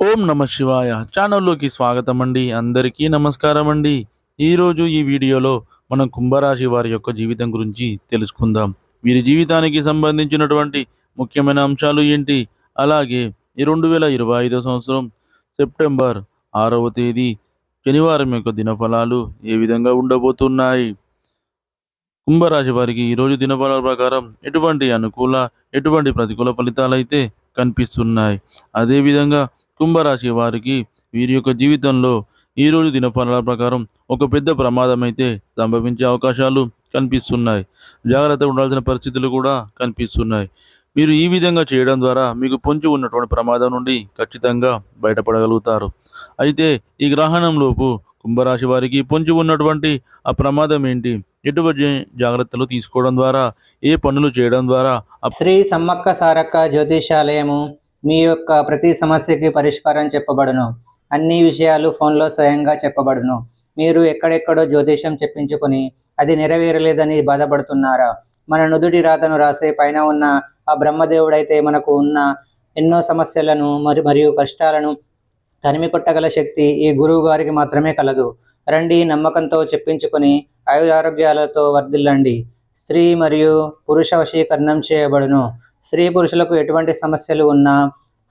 ఓం నమ శివాయ ఛానల్లోకి స్వాగతం అండి. అందరికీ నమస్కారం అండి. ఈరోజు ఈ వీడియోలో మనం కుంభరాశి వారి యొక్క జీవితం గురించి తెలుసుకుందాం. వీరి జీవితానికి సంబంధించినటువంటి ముఖ్యమైన అంశాలు ఏంటి, అలాగే ఈ 2025 సంవత్సరం సెప్టెంబర్ 6వ తేదీ శనివారం యొక్క దినఫలాలు ఏ విధంగా ఉండబోతున్నాయి, కుంభరాశి వారికి ఈరోజు దినఫలాల ప్రకారం ఎటువంటి అనుకూల ఎటువంటి ప్రతికూల ఫలితాలైతే కనిపిస్తున్నాయి, అదేవిధంగా కుంభరాశి వారికి వీరి యొక్క జీవితంలో ఈరోజు దినఫలాల ప్రకారం ఒక పెద్ద ప్రమాదం అయితే సంభవించే అవకాశాలు కనిపిస్తున్నాయి. జాగ్రత్తగా ఉండాల్సిన పరిస్థితులు కూడా కనిపిస్తున్నాయి. మీరు ఈ విధంగా చేయడం ద్వారా మీకు పొంచి ఉన్నటువంటి ప్రమాదం నుండి ఖచ్చితంగా బయటపడగలుగుతారు. అయితే ఈ గ్రహణంలోపు కుంభరాశి వారికి పొంచి ఉన్నటువంటి ఆ ప్రమాదం ఏంటి, ఎటువంటి జాగ్రత్తలు తీసుకోవడం ద్వారా, ఏ పనులు చేయడం ద్వారా శ్రీ సమ్మక్క సారక్క జ్యోతిషాలయము మీ యొక్క ప్రతి సమస్యకి పరిష్కారం చెప్పబడును. అన్ని విషయాలు ఫోన్లో స్వయంగా చెప్పబడును. మీరు ఎక్కడెక్కడో జ్యోతిషం చెప్పించుకొని అది నెరవేరలేదని బాధపడుతున్నారా? మన నుదుటి రాతను రాసే పైన ఉన్న ఆ బ్రహ్మదేవుడైతే మనకు ఉన్న ఎన్నో సమస్యలను మరియు కష్టాలను తరిమి కొట్టగల శక్తి ఈ గురువు గారికి మాత్రమే కలదు. రండి, నమ్మకంతో చెప్పించుకొని ఆయురారోగ్యాలతో వర్ధిల్లండి. స్త్రీ మరియు పురుష వశీకరణం చేయబడును. స్త్రీ పురుషులకు ఎటువంటి సమస్యలు ఉన్నా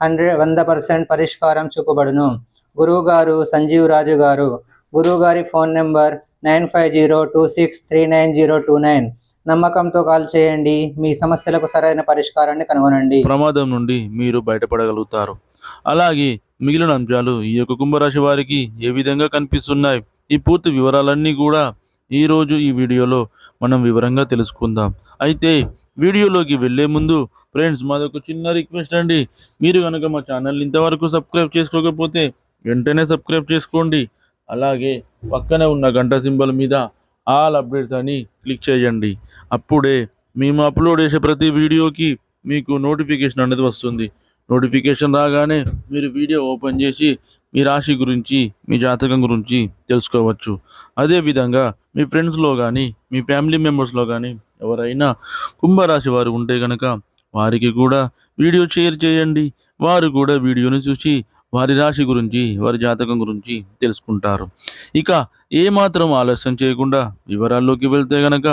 100% పరిష్కారం చూపబడును. గురువు గారు సంజీవ్ రాజు గారు. గురువు గారి ఫోన్ నెంబర్ 9502639029. నమ్మకంతో కాల్ చేయండి. మీ సమస్యలకు సరైన పరిష్కారాన్ని కనుగొనండి. ప్రమాదం నుండి మీరు బయటపడగలుగుతారు. అలాగే మిగిలిన అంశాలు ఈ యొక్క కుంభరాశి వారికి ఏ విధంగా కనిపిస్తున్నాయి, ఈ పూర్తి వివరాలన్నీ కూడా ఈరోజు ఈ వీడియోలో మనం వివరంగా తెలుసుకుందాం. అయితే వీడియోలోకి వెళ్ళే ముందు ఫ్రెండ్స్, మాది ఒక చిన్న రిక్వెస్ట్ అండి. మీరు కనుక మా ఛానల్ ఇంతవరకు సబ్స్క్రైబ్ చేసుకోకపోతే వెంటనే సబ్స్క్రైబ్ చేసుకోండి. అలాగే పక్కనే ఉన్న గంట సింబల్ మీద ఆల్ అప్డేట్స్ అని క్లిక్ చేయండి. అప్పుడే మేము అప్లోడ్ చేసే ప్రతి వీడియోకి మీకు నోటిఫికేషన్ అనేది వస్తుంది. నోటిఫికేషన్ రాగానే మీరు వీడియో ఓపెన్ చేసి మీ రాశి గురించి, మీ జాతకం గురించి తెలుసుకోవచ్చు. అదేవిధంగా మీ ఫ్రెండ్స్లో కానీ, మీ ఫ్యామిలీ మెంబర్స్లో కానీ ఎవరైనా కుంభరాశి వారు ఉంటే కనుక వారికి కూడా వీడియో షేర్ చేయండి. వారు కూడా వీడియోని చూసి వారి రాశి గురించి, వారి జాతకం గురించి తెలుసుకుంటారు. ఇక ఏమాత్రం ఆలస్యం చేయకుండా వివరాల్లోకి వెళ్తే గనక,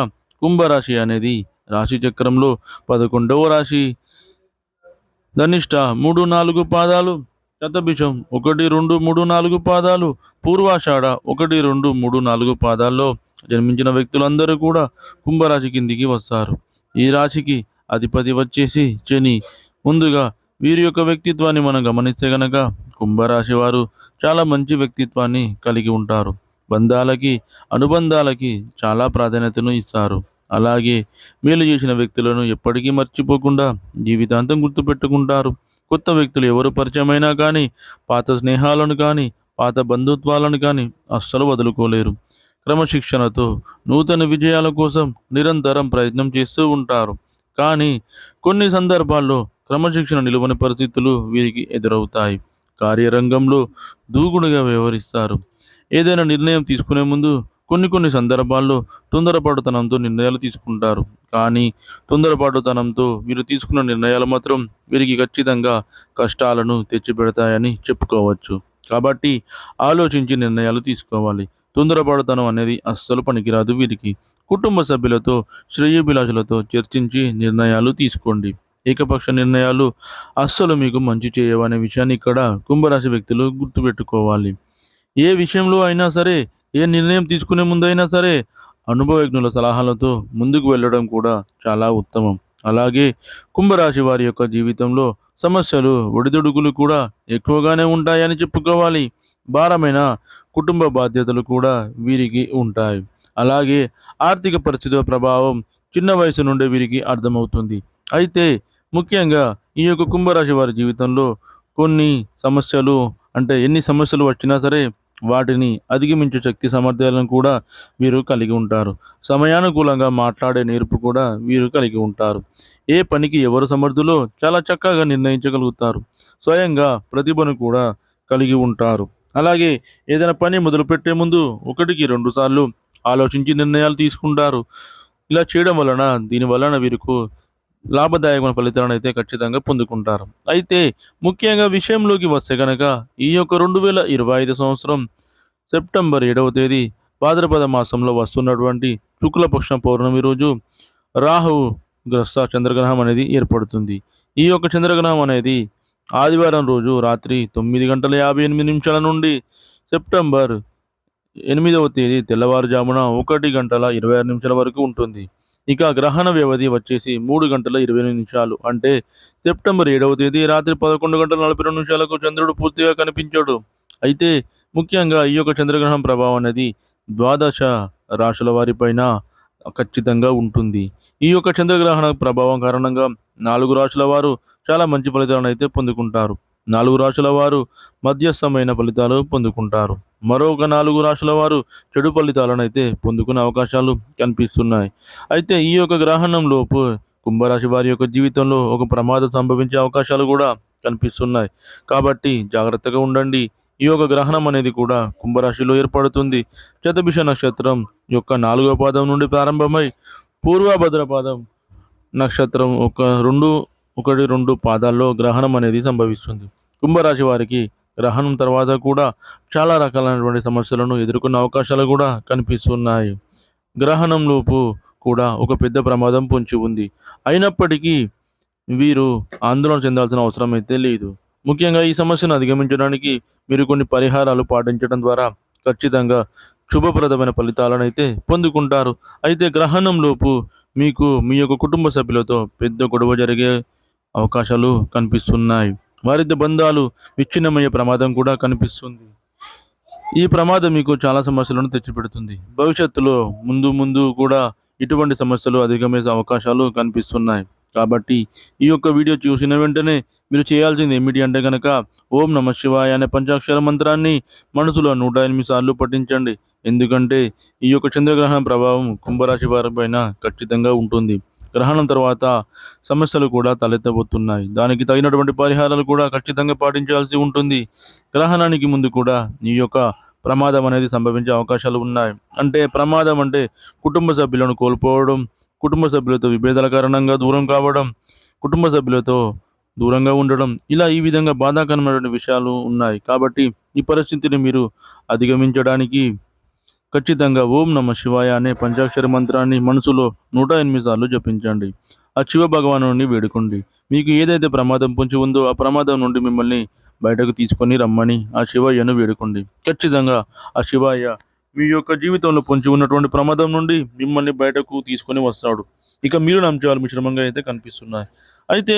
కుంభరాశి అనేది రాశి చక్రంలో 11వ రాశి. ధనిష్ట 3-4 పాదాలు, శతభిషం 1-2-3-4 పాదాలు, పూర్వాషాఢ 1-2-3-4 పాదాల్లో జన్మించిన వ్యక్తులందరూ కూడా కుంభరాశి కిందికి వస్తారు. ఈ రాశికి అధిపతి వచ్చేసి శని. ముందుగా వీరి యొక్క వ్యక్తిత్వాన్ని మనం గమనిస్తే గనక కుంభరాశి వారు చాలా మంచి వ్యక్తిత్వాన్ని కలిగి ఉంటారు. బంధాలకి, అనుబంధాలకి చాలా ప్రాధాన్యతను ఇస్తారు. అలాగే మేలు చేసిన వ్యక్తులను ఎప్పటికీ మర్చిపోకుండా జీవితాంతం గుర్తుపెట్టుకుంటారు. కొత్త వ్యక్తులు ఎవరు పరిచయమైనా కానీ పాత స్నేహాలను కానీ పాత బంధుత్వాలను కానీ అస్సలు వదులుకోలేరు. క్రమశిక్షణతో నూతన విజయాల కోసం నిరంతరం ప్రయత్నం చేస్తూ ఉంటారు. కానీ కొన్ని సందర్భాల్లో క్రమశిక్షణ నిలువని పరిస్థితులు వీరికి ఎదురవుతాయి. కార్యరంగంలో దూకుడుగా వ్యవహరిస్తారు. ఏదైనా నిర్ణయం తీసుకునే ముందు కొన్ని సందర్భాల్లో తొందరపాటుతనంతో నిర్ణయాలు తీసుకుంటారు. కానీ తొందరపాటుతనంతో వీరు తీసుకున్న నిర్ణయాలు మాత్రం వీరికి ఖచ్చితంగా కష్టాలను తెచ్చిపెడతాయని చెప్పుకోవచ్చు. కాబట్టి ఆలోచించి నిర్ణయాలు తీసుకోవాలి. తొందరపాటుతనం అనేది అస్సలు పనికిరాదు వీరికి. కుటుంబ సభ్యులతో, శ్రేయోభిలాషులతో చర్చించి నిర్ణయాలు తీసుకోండి. ఏకపక్ష నిర్ణయాలు అస్సలు మీకు మంచి చేయవనే విషయాన్ని ఇక్కడ కుంభరాశి వ్యక్తులు గుర్తుపెట్టుకోవాలి. ఏ విషయంలో అయినా సరే, ఏ నిర్ణయం తీసుకునే ముందైనా సరే అనుభవజ్ఞుల సలహాలతో ముందుకు వెళ్ళడం కూడా చాలా ఉత్తమం. అలాగే కుంభరాశి వారి యొక్క జీవితంలో సమస్యలు, ఒడిదుడుకులు కూడా ఎక్కువగానే ఉంటాయని చెప్పుకోవాలి. భారమైన కుటుంబ బాధ్యతలు కూడా వీరికి ఉంటాయి. అలాగే ఆర్థిక పరిస్థితుల ప్రభావం చిన్న వయసు నుండే వీరికి అర్థమవుతుంది. అయితే ముఖ్యంగా ఈ యొక్క కుంభరాశి వారి జీవితంలో కొన్ని సమస్యలు, అంటే ఎన్ని సమస్యలు వచ్చినా సరే వాటిని అధిగమించే శక్తి సామర్థ్యాలను కూడా వీరు కలిగి ఉంటారు. సమయానుకూలంగా మాట్లాడే నేర్పు కూడా వీరు కలిగి ఉంటారు. ఏ పనికి ఎవరు సమర్థులో చాలా చక్కగా నిర్ణయించగలుగుతారు. స్వయంగా ప్రతిభను కూడా కలిగి ఉంటారు. అలాగే ఏదైనా పని మొదలుపెట్టే ముందు 1-2 సార్లు ఆలోచించి నిర్ణయాలు తీసుకుంటారు. ఇలా చేయడం వలన, దీని వలన వీరికి లాభదాయకమైన ఫలితాలను అయితే ఖచ్చితంగా పొందుకుంటారు. అయితే ముఖ్యంగా విషయంలోకి వస్తే గనక ఈ యొక్క 2025 సంవత్సరం సెప్టెంబర్ 7వ తేదీ భాద్రపద మాసంలో వస్తున్నటువంటి శుక్లపక్షం పౌర్ణమి రోజు రాహువు గ్రస్త చంద్రగ్రహణం అనేది ఏర్పడుతుంది. ఈ యొక్క చంద్రగ్రహణం అనేది ఆదివారం రోజు రాత్రి 9:58 నుండి సెప్టెంబర్ 8వ తేదీ తెల్లవారుజామున 1:26 వరకు ఉంటుంది. ఇక గ్రహణ వ్యవధి వచ్చేసి 3:28 అంటే సెప్టెంబర్ 7వ తేదీ రాత్రి 11:42 చంద్రుడు పూర్తిగా కనిపించడు. అయితే ముఖ్యంగా ఈ యొక్క చంద్రగ్రహణం ప్రభావం అనేది ద్వాదశ రాశుల వారిపైన ఖచ్చితంగా ఉంటుంది. ఈ యొక్క చంద్రగ్రహణ ప్రభావం కారణంగా 4 రాశుల వారు చాలా మంచి ఫలితాలను అయితే పొందుకుంటారు. 4 రాశుల వారు మధ్యస్థమైన ఫలితాలు పొందుకుంటారు. మరొక 4 రాశుల వారు చెడు ఫలితాలను అయితే పొందుకునే అవకాశాలు కనిపిస్తున్నాయి. అయితే ఈ యొక్క గ్రహణంలోపు కుంభరాశి వారి యొక్క జీవితంలో ఒక ప్రమాదం సంభవించే అవకాశాలు కూడా కనిపిస్తున్నాయి. కాబట్టి జాగ్రత్తగా ఉండండి. ఈ యొక్క గ్రహణం అనేది కూడా కుంభరాశిలో ఏర్పడుతుంది. శతభిష నక్షత్రం యొక్క 4వ పాదం నుండి ప్రారంభమై పూర్వభద్ర పాదం నక్షత్రం 2 పాదాల్లో గ్రహణం అనేది సంభవిస్తుంది. కుంభరాశి వారికి గ్రహణం తర్వాత కూడా చాలా రకాలైనటువంటి సమస్యలను ఎదుర్కొన్న అవకాశాలు కూడా కనిపిస్తున్నాయి. గ్రహణంలోపు కూడా ఒక పెద్ద ప్రమాదం పొంచి ఉంది. అయినప్పటికీ వీరు ఆందోళన చెందాల్సిన అవసరం అయితే లేదు. ముఖ్యంగా ఈ సమస్యను అధిగమించడానికి మీరు కొన్ని పరిహారాలు పాటించడం ద్వారా ఖచ్చితంగా శుభప్రదమైన ఫలితాలను అయితే పొందుకుంటారు. అయితే గ్రహణంలోపు మీకు మీ యొక్క కుటుంబ సభ్యులతో పెద్ద గొడవ జరిగే అవకాశాలు కనిపిస్తున్నాయి. వారిద్దరి బంధాలు విచ్ఛిన్నమయ్యే ప్రమాదం కూడా కనిపిస్తుంది. ఈ ప్రమాదం మీకు చాలా సమస్యలను తెచ్చిపెడుతుంది. భవిష్యత్తులో ముందు కూడా ఇటువంటి సమస్యలు అధిగమించే అవకాశాలు కనిపిస్తున్నాయి. కాబట్టి ఈ యొక్క వీడియో చూసిన వెంటనే మీరు చేయాల్సింది ఏమిటి అంటే కనుక ఓం నమః శివాయ అనే పంచాక్షర మంత్రాన్ని మనసులో 108 సార్లు పఠించండి. ఎందుకంటే ఈ యొక్క చంద్రగ్రహణ ప్రభావం కుంభరాశి వారిపైన ఖచ్చితంగా ఉంటుంది. గ్రహణం తర్వాత సమస్యలు కూడా తలెత్తబోతున్నాయి. దానికి తగినటువంటి పరిహారాలు కూడా ఖచ్చితంగా పాటించాల్సి ఉంటుంది. గ్రహణానికి ముందు కూడా ఈ యొక్క ప్రమాదం అనేది సంభవించే అవకాశాలు ఉన్నాయి. అంటే ప్రమాదం అంటే కుటుంబ సభ్యులను కోల్పోవడం, కుటుంబ సభ్యులతో విభేదాల కారణంగా దూరం కావడం, కుటుంబ సభ్యులతో దూరంగా ఉండడం, ఇలా ఈ విధంగా బాధాకరమైనటువంటి విషయాలు ఉన్నాయి. కాబట్టి ఈ పరిస్థితిని మీరు అధిగమించడానికి ఖచ్చితంగా ఓం నమః శివాయ అనే పంచాక్షరి మంత్రాన్ని మనసులో 108 సార్లు జపించండి. ఆ శివ భగవానుని వేడుకోండి. మీకు ఏదైతే ప్రమాదం పొంచి ఉందో ఆ ప్రమాదం నుండి మిమ్మల్ని బయటకు తీసుకొని రమ్మని ఆ శివయ్యను వేడుకోండి. ఖచ్చితంగా ఆ శివయ్య మీ యొక్క జీవితంలో పొంచి ఉన్నటువంటి ప్రమాదం నుండి మిమ్మల్ని బయటకు తీసుకొని వస్తాడు. ఇక మీరు అంశాలు మిశ్రమంగా అయితే కనిపిస్తున్నాయి. అయితే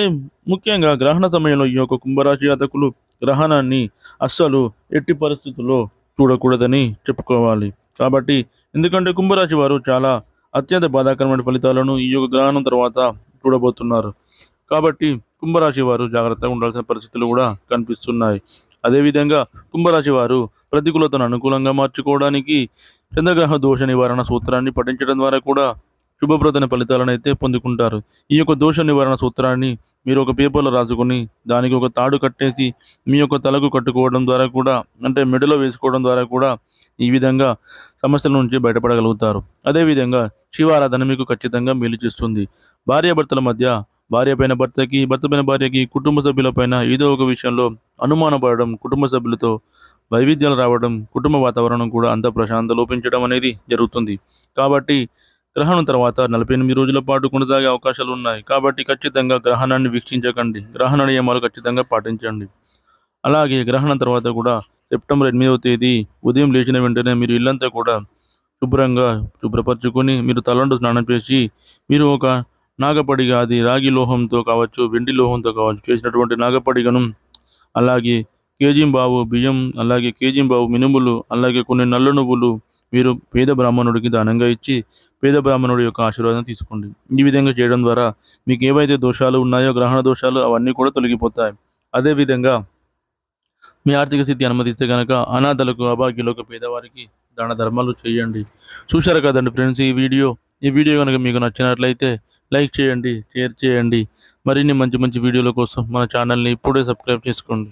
ముఖ్యంగా గ్రహణ సమయంలో ఈ యొక్క కుంభరాశి జాతకులు గ్రహణాన్ని అస్సలు ఎట్టి పరిస్థితుల్లో చూడకూడదని చెప్పుకోవాలి. కాబట్టి ఎందుకంటే కుంభరాశి వారు చాలా అత్యంత బాధాకరమైన ఫలితాలను ఈ యొక్క గ్రహణం తర్వాత చూడబోతున్నారు. కాబట్టి కుంభరాశి వారు జాగ్రత్తగా ఉండాల్సిన పరిస్థితులు కూడా కనిపిస్తున్నాయి. అదేవిధంగా కుంభరాశి వారు ప్రతికూలతను అనుకూలంగా మార్చుకోవడానికి చంద్రగ్రహ దోష నివారణ సూత్రాన్ని పఠించడం ద్వారా కూడా శుభప్రదమైన ఫలితాలను అయితే పొందుకుంటారు. ఈ యొక్క దోష నివారణ సూత్రాన్ని మీరు ఒక పేపర్లో రాసుకొని దానికి ఒక తాడు కట్టేసి మీ యొక్క తలకు కట్టుకోవడం ద్వారా కూడా, అంటే మెడలో వేసుకోవడం ద్వారా కూడా ఈ విధంగా సమస్యల నుంచి బయటపడగలుగుతారు. అదేవిధంగా శివారాధన మీకు ఖచ్చితంగా మేలు చేస్తుంది. భార్యాభర్తల మధ్య భార్య పైన భర్తకి, భర్త పైన భార్యకి, కుటుంబ సభ్యులపైన ఏదో ఒక విషయంలో అనుమానం పడడం, కుటుంబ సభ్యులతో వైవిధ్యాలు రావడం, కుటుంబ వాతావరణం కూడా అంత ప్రశాంతత లోపించడం అనేది జరుగుతుంది. కాబట్టి గ్రహణం తర్వాత 48 రోజుల పాటు కొనసాగే అవకాశాలు ఉన్నాయి. కాబట్టి ఖచ్చితంగా గ్రహణాన్ని వీక్షించకండి. గ్రహణ నియమాలు ఖచ్చితంగా పాటించండి. అలాగే గ్రహణం తర్వాత కూడా సెప్టెంబర్ 8వ తేదీ ఉదయం లేచిన వెంటనే మీరు ఇల్లంతా కూడా శుభ్రపరచుకొని మీరు తలంటు స్నానం చేసి మీరు ఒక నాగపడిగ, అది రాగి లోహంతో కావచ్చు, వెండి లోహంతో కావచ్చు చేసినటువంటి నాగపడిగను, అలాగే కేజీంబావు బియ్యం, అలాగే కేజీంబావు మినుములు, అలాగే కొన్ని నల్ల నువ్వులు మీరు పేద బ్రాహ్మణుడికి దానంగా ఇచ్చి పేద బ్రాహ్మణుడి యొక్క ఆశీర్వాదం తీసుకోండి. ఈ విధంగా చేయడం ద్వారా మీకు ఏవైతే దోషాలు ఉన్నాయో, గ్రహణ దోషాలు అవన్నీ కూడా తొలగిపోతాయి. అదేవిధంగా మీ ఆర్థిక స్థితి అనుమతిస్తే కనుక అనాథలకు, అభాగ్యులకు, పేదవారికి దాన ధర్మాలు చేయండి. చూశారు కదండి ఫ్రెండ్స్ ఈ వీడియో కనుక మీకు నచ్చినట్లయితే లైక్ చేయండి, షేర్ చేయండి. మరిన్ని మంచి మంచి వీడియోల కోసం మన ఛానల్ని ఇప్పుడే సబ్స్క్రైబ్ చేసుకోండి.